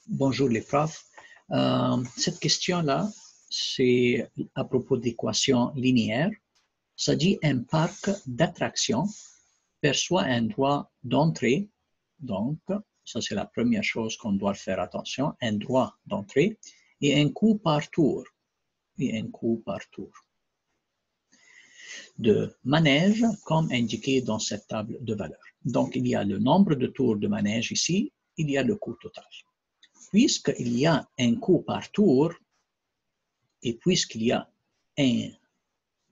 Bonjour les profs. Cette question-là, c'est à propos d'équations linéaires. Ça dit un parc d'attractions perçoit un droit d'entrée. Donc, ça c'est la première chose qu'on doit faire attention, un droit d'entrée et un coût par tour. De manège comme indiqué dans cette table de valeurs. Donc, il y a le nombre de tours de manège ici, il y a le coût total. Puisqu'il y a un coût par tour et puisqu'il y a un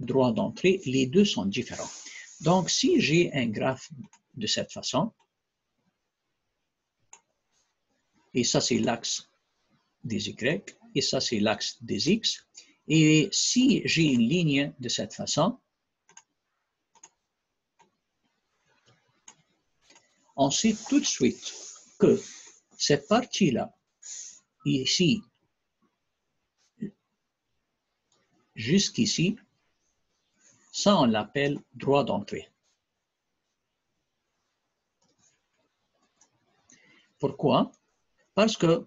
droit d'entrée, les deux sont différents. Donc, si j'ai un graphe de cette façon, et ça c'est l'axe des Y, et ça c'est l'axe des X, et si j'ai une ligne de cette façon, on sait tout de suite que cette partie-là, ici, jusqu'ici, ça on l'appelle droit d'entrée. Pourquoi? Parce que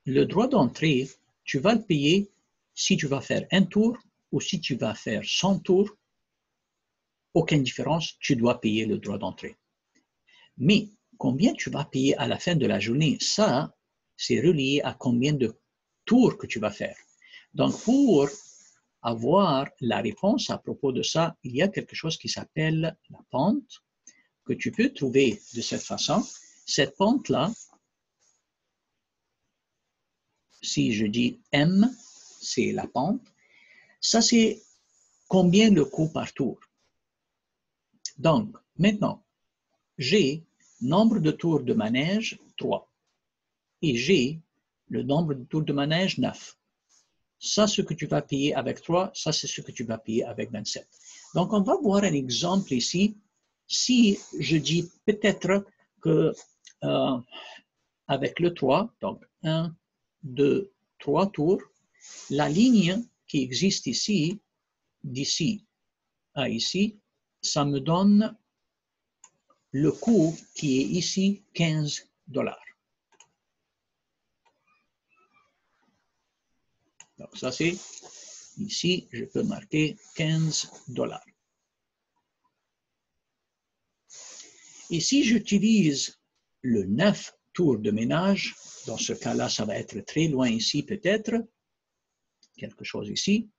le droit d'entrée, tu vas le payer si tu vas faire un tour ou si tu vas faire 100 tours. Aucune différence, tu dois payer le droit d'entrée. Mais combien tu vas payer à la fin de la journée, ça, c'est relié à combien de tours que tu vas faire. Donc, pour avoir la réponse à propos de ça, il y a quelque chose qui s'appelle la pente, que tu peux trouver de cette façon. Cette pente-là, si je dis M, c'est la pente, ça c'est combien le coût par tour. Donc, maintenant, j'ai nombre de tours de manège 3 et j'ai le nombre de tours de manège 9. Ça, ce que tu vas payer avec 3, ça c'est ce que tu vas payer avec 27. Donc, on va voir un exemple ici. Si je dis peut-être que avec le 3, donc 1, 2, 3 tours, la ligne qui existe ici, d'ici à ici, ça me donne le coût qui est ici, $15. Donc ça c'est, ici, je peux marquer $15. Et si j'utilise le 9 tours de ménage, dans ce cas-là, ça va être très loin ici peut-être, quelque chose ici.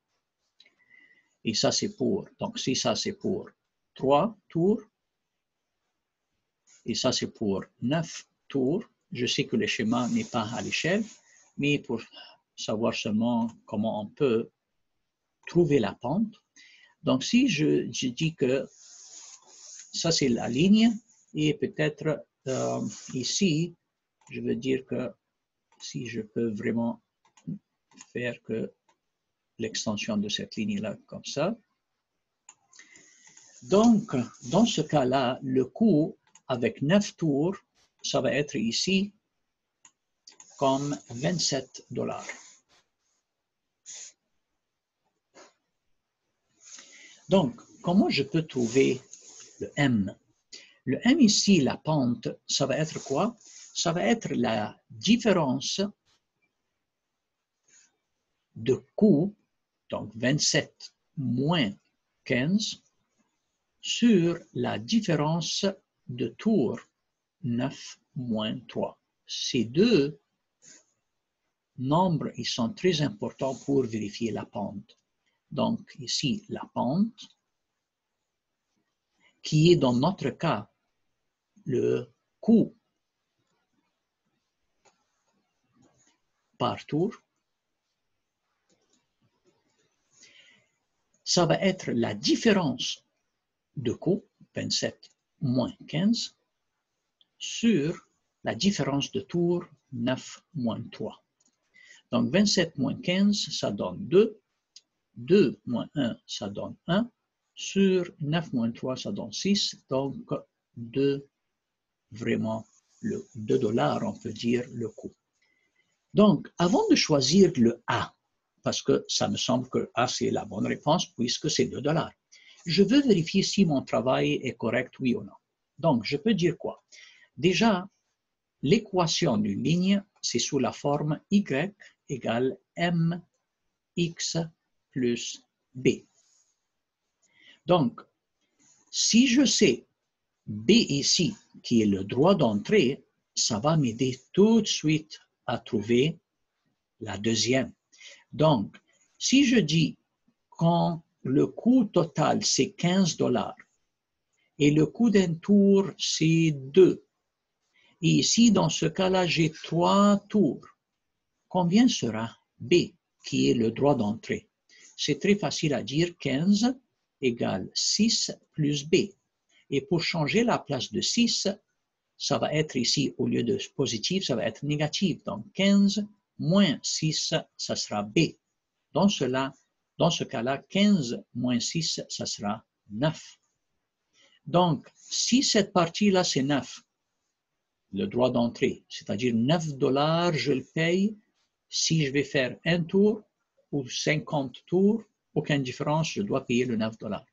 Et ça c'est pour, donc si ça c'est pour 3 tours, et ça c'est pour 9 tours, je sais que le schéma n'est pas à l'échelle, mais pour savoir seulement comment on peut trouver la pente. Donc si je dis que ça c'est la ligne, et peut-être ici, je veux dire que si je peux vraiment faire que l'extension de cette ligne-là comme ça. Donc, dans ce cas-là, le coût avec 9 tours, ça va être ici comme $27. Donc, comment je peux trouver le M? Le M ici, la pente, ça va être quoi? Ça va être la différence de coût, donc 27 moins 15, sur la différence de tour 9 moins 3. Ces deux nombres, ils sont très importants pour vérifier la pente. Donc ici, la pente, qui est dans notre cas le coût par tour, ça va être la différence de coût, 27 moins 15, sur la différence de tour, 9 moins 3. Donc 27 moins 15, ça donne 2. 2 moins 1, ça donne 1. Sur 9 moins 3, ça donne 6. Donc 2, vraiment, le $2, on peut dire le coût. Donc, avant de choisir le A, parce que ça me semble que A, c'est la bonne réponse puisque c'est $2. Je veux vérifier si mon travail est correct, oui ou non. Donc, je peux dire quoi? Déjà, l'équation d'une ligne, c'est sous la forme Y égale MX plus B. Donc, si je sais B ici, qui est le droit d'entrée, ça va m'aider tout de suite à trouver la deuxième. Donc, si je dis quand le coût total c'est 15 $ et le coût d'un tour c'est 2, et ici dans ce cas-là j'ai 3 tours, combien sera B qui est le droit d'entrée? C'est très facile à dire, 15 égale 6 plus B. Et pour changer la place de 6, ça va être ici, au lieu de positif, ça va être négatif. Donc 15 moins 6, ça sera B. Dans ce cas-là, 15 moins 6, ça sera 9. Donc, si cette partie-là, c'est 9, le droit d'entrée, c'est-à-dire 9 $, je le paye si je vais faire un tour ou 50 tours, aucune différence, je dois payer le 9 $.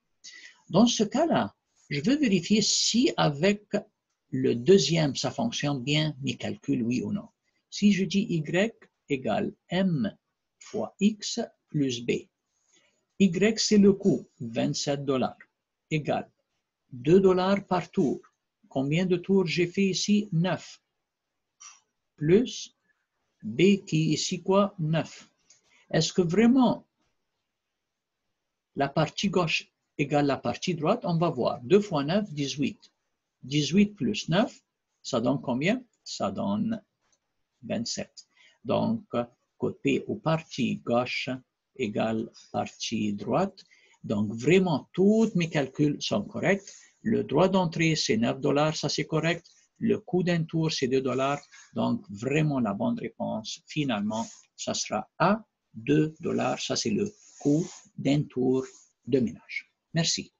Dans ce cas-là, je veux vérifier si avec le deuxième, ça fonctionne bien, mes calculs, oui ou non. Si je dis Y égale M fois X plus B, Y c'est le coût, 27 $, égale 2 $ par tour. Combien de tours j'ai fait ici? 9. Plus B qui est ici quoi? 9. Est-ce que vraiment la partie gauche égale la partie droite? On va voir. 2 fois 9, 18. 18 plus 9, ça donne combien? Ça donne 27. Donc, côté ou partie gauche égale partie droite. Donc, vraiment, tous mes calculs sont corrects. Le droit d'entrée, c'est 9 $, ça c'est correct. Le coût d'un tour, c'est 2 $. Donc, vraiment, la bonne réponse, finalement, ça sera A, 2 $. Ça, c'est le coût d'un tour de ménage. Merci.